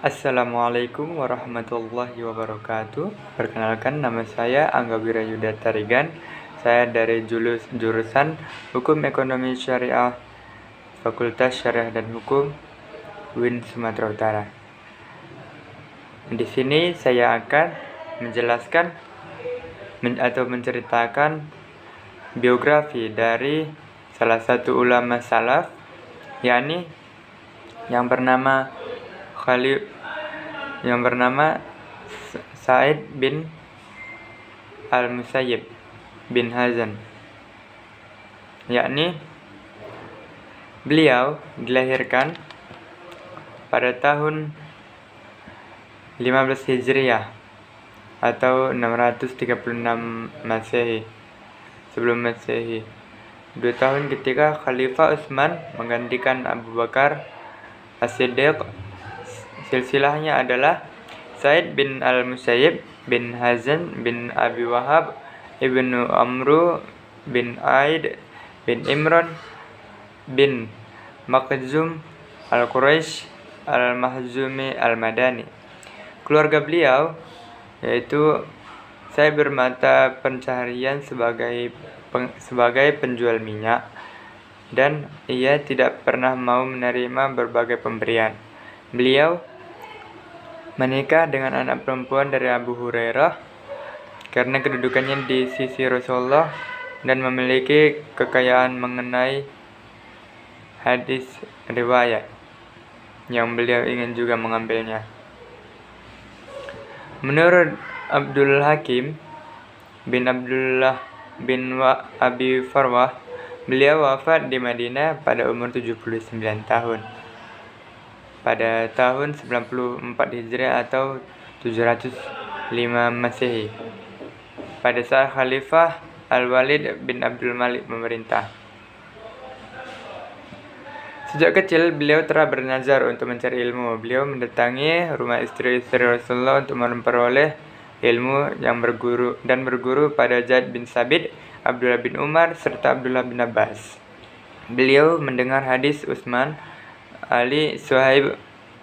Assalamualaikum warahmatullahi wabarakatuh. Perkenalkan, nama saya Angga Wirayuda Tarigan. Saya dari jurusan Hukum Ekonomi Syariah, Fakultas Syariah dan Hukum, UIN Sumatera Utara. Di sini saya akan menjelaskan atau menceritakan biografi dari salah satu ulama salaf, yakni yang bernama Sa'id bin Al-Musayyib bin Hazan, yakni beliau dilahirkan pada tahun 15 Hijriah atau 636 Masehi, sebelum Masehi. 2 tahun ketika Khalifah Utsman menggantikan Abu Bakar As-Siddiq. Silsilahnya adalah Sa'id bin Al-Musayyib bin Hazan bin Abi Wahab ibnu Amru bin Aid bin Imran bin Makhzum Al-Quraisy Al-Mahzumi Al-Madani. Keluarga beliau yaitu saya bermata pencaharian sebagai penjual minyak, dan ia tidak pernah mau menerima berbagai pemberian. Beliau menikah dengan anak perempuan dari Abu Hurairah karena kedudukannya di sisi Rasulullah dan memiliki kekayaan mengenai hadis riwayat yang beliau ingin juga mengambilnya. Menurut Abdul Hakim bin Abdullah bin Abi Farwah, beliau wafat di Madinah pada umur 79 tahun pada tahun 94 Hijriah atau 705 Masehi, pada saat Khalifah Al-Walid bin Abdul Malik memerintah. Sejak kecil beliau telah bernazar untuk mencari ilmu. Beliau mendatangi rumah istri-istri Rasulullah untuk memperoleh ilmu dan berguru pada Zaid bin Sabit, Abdullah bin Umar, serta Abdullah bin Abbas. Beliau mendengar hadis Utsman, Ali, Suhaib,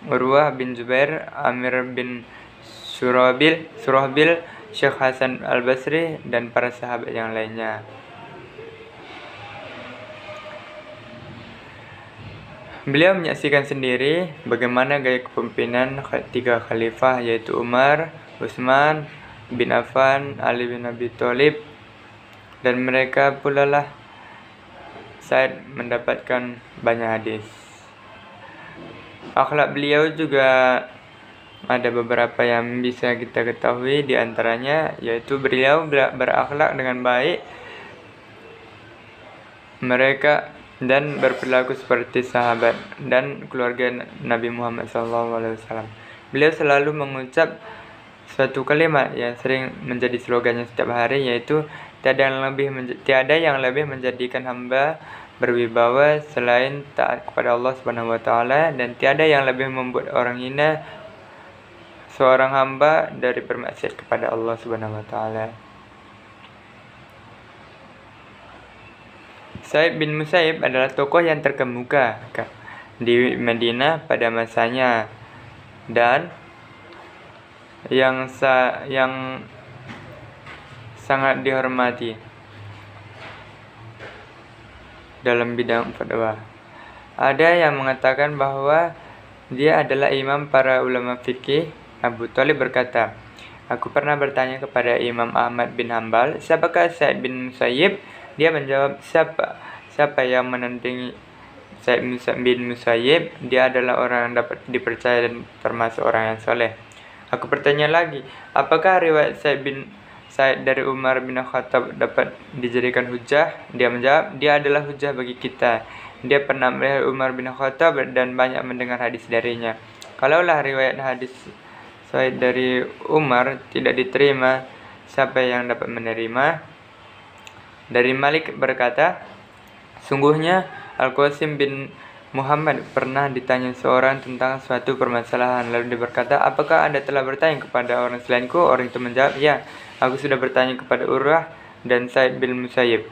Urwah bin Zubair, Amir bin Surahbil, Syekh Hasan Al-Basri, dan para sahabat yang lainnya. Beliau menyaksikan sendiri bagaimana gaya kepemimpinan tiga khalifah, yaitu Umar, Utsman bin Affan, Ali bin Abi Thalib, dan mereka pula lah Sa'id mendapatkan banyak hadis. Akhlak beliau juga ada beberapa yang bisa kita ketahui, di antaranya yaitu beliau berakhlak dengan baik mereka dan berperilaku seperti sahabat dan keluarga Nabi Muhammad SAW. Beliau selalu mengucap suatu kalimat yang sering menjadi slogannya setiap hari, yaitu tiada yang lebih menjadikan hamba berwibawa selain taat kepada Allah Subhanahu wa taala, dan tiada yang lebih membuat orang hina seorang hamba dari bermaksiat kepada Allah Subhanahu wa taala. Sa'id bin Musayyib adalah tokoh yang terkemuka di Madinah pada masanya dan yang sangat dihormati dalam bidang fatwa. Ada yang mengatakan bahwa dia adalah imam para ulama fikih. Abu Thalib berkata, "Aku pernah bertanya kepada Imam Ahmad bin Hanbal, siapakah Sa'id bin Musayyib?" Dia menjawab, siapa yang menandingi Sa'id bin Musayyib, dia adalah orang yang dapat dipercaya dan termasuk orang yang soleh. Aku bertanya lagi, apakah riwayat Sa'id dari Umar bin Khattab dapat dijadikan hujah? Dia menjawab, dia adalah hujah bagi kita. Dia pernah melihat Umar bin Khattab dan banyak mendengar hadis darinya. Kalaulah riwayat hadis Sa'id dari Umar tidak diterima, siapa yang dapat menerima? Dari Malik berkata, sungguhnya Al-Qasim bin Muhammad pernah ditanya seorang tentang suatu permasalahan. Lalu dia berkata, apakah Anda telah bertanya kepada orang selainku? Orang itu menjawab, ya, aku sudah bertanya kepada Urwah dan Sa'id bin Musayyib.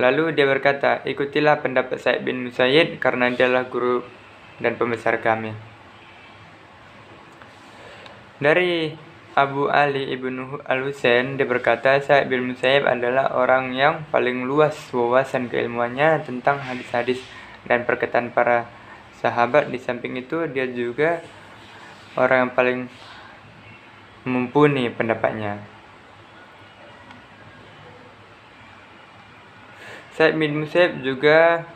Lalu dia berkata, ikutilah pendapat Sa'id bin Musayyib karena dialah guru dan pembesar kami. Dari Abu Ali ibnu al-Husain, dia berkata, Sa'id bin Musayyib adalah orang yang paling luas wawasan keilmuannya tentang hadis-hadis dan perkataan para sahabat. Di samping itu, dia juga orang yang paling mumpuni pendapatnya. Sa'id bin Musayyib juga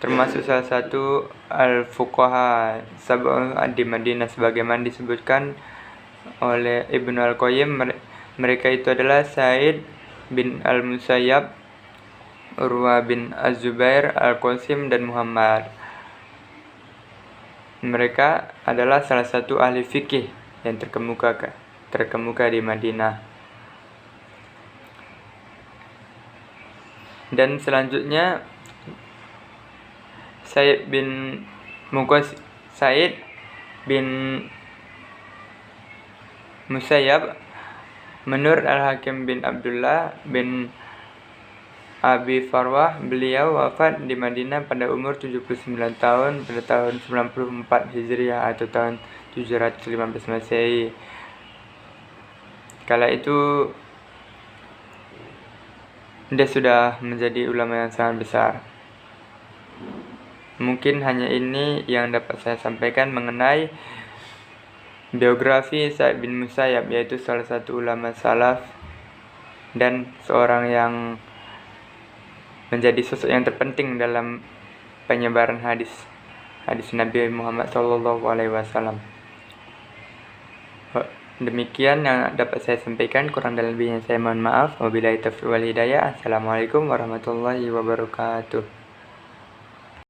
termasuk salah satu al-fuqaha sab'ah di Madinah, sebagaimana disebutkan oleh Ibnu Al-Qayyim. Mereka itu adalah Sa'id bin Al-Musayyab, Urwa bin Az-Zubair, Al-Qasim, dan Muhammad. Mereka adalah salah satu ahli fikih yang terkemuka di Madinah. Dan selanjutnya Sa'id bin Musayyab, menurut Al-Hakim bin Abdullah bin Abi Farwah, beliau wafat di Madinah pada umur 79 tahun pada tahun 94 Hijriah atau tahun 715 Masehi. Kala itu dia sudah menjadi ulama yang sangat besar. Mungkin hanya ini yang dapat saya sampaikan mengenai biografi Sa'id bin Musayyab, yaitu salah satu ulama salaf dan seorang yang menjadi sosok yang terpenting dalam penyebaran hadis Nabi Muhammad SAW. Demikian yang dapat saya sampaikan, kurang dan lebihnya saya mohon maaf. Wabillahi taufiq wal hidayah. Assalamualaikum warahmatullahi wabarakatuh.